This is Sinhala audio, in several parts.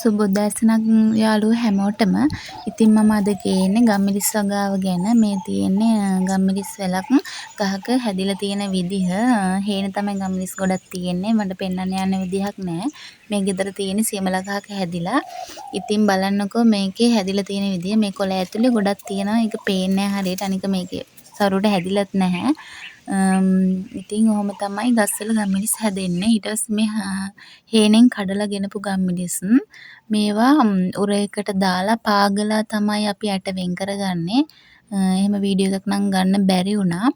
සුබ උදෑසනක් යාළුවෝ හැමෝටම. ඉතින් මම අද ගේන්නේ ගම්මිරිස් වගාව ගැන. මේ තියෙන්නේ ගම්මිරිස් වැලක් ගහක හැදිලා තියෙන විදිහ. හේනේ තමයි ගම්මිරිස් ගොඩක් තියෙන්නේ. මට පෙන්වන්න යන්න විදිහක් නැහැ. මේ ගෙදර තියෙන සියඹලා ගහක හැදිලා. ඉතින් බලන්නකෝ මේකේ හැදිලා තියෙන විදිහ. මේ කොළ ඇතුලේ ගොඩක් තියෙනවා. ඒක පේන්නේ නැහැ හරියට. අනික මේකේ සරුවට හැදිලත් නැහැ. ඉතින් ඔහොම තමයි ගස්වල ගම්මිරිස් හැදෙන්නේ. ඊට පස්සේ මේ හේනෙන් කඩලා ගෙනපු ගම්මිරිස් මේවා උරයකට දාලා පාගලා තමයි අපි ඇට වෙන් කරගන්නේ. එහෙම වීඩියෝ එකක් නම් ගන්න බැරි වුණා.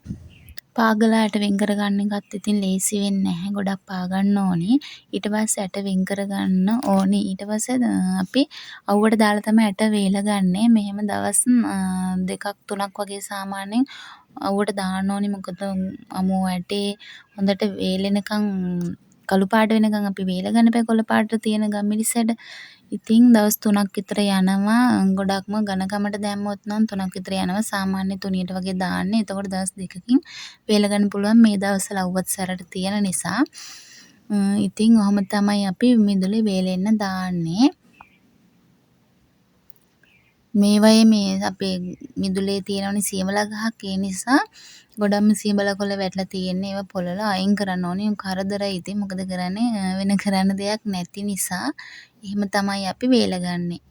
පාගලා ඇට වෙන් කරගන්න එකත් ඉතින් ලේසි වෙන්නේ නැහැ. ගොඩක් පාගන්න ඕනි. ඊට පස්සේ ඇට වෙන් කරගන්න ඕනි. ඊට පස්සේ අපි අවුවට දාලා තමයි ඇට වේලා ගන්නෙ. මෙහෙම දවස් දෙකක් තුනක් වගේ සාමාන්‍යයෙන් අවුවට දාන්න ඕනි. මොකද අමු ඇටේ හොඳට වේලෙනකන් කළු පාට වෙනකන් අපි වේලා ගන්න බෑ කොළ පාට තියෙන ගම්මිරිස් ඇට. ඉතින් දවස් 3ක් විතර යනවා. ගොඩක්ම ඝනකමට දැම්මොත් නම් 3ක් විතර යනවා. සාමාන්‍ය තුනියට වගේ දාන්න. එතකොට දවස් 2කින් වේල ගන්න පුළුවන්. මේ දවස්වල අවුවත් සැරට තියෙන නිසා. ඉතින් ඔහොම තමයි අපි මිදුලේ වේලෙන්න දාන්නේ. මේවයේ මේ අපේ මිදුලේ තියෙනවනේ සියඹලා ගහක්. ඒ නිසා ගොඩක්ම සියඹලා කොළ වැටලා තියෙන්නේ. ඒවා පොළලා අයින් කරන්න ඕනේ. කරදරයි ඉතින් මොකද කරන්නේ වෙන කරන්න දෙයක් නැති නිසා. එහෙම තමයි අපි වේලගන්නේ.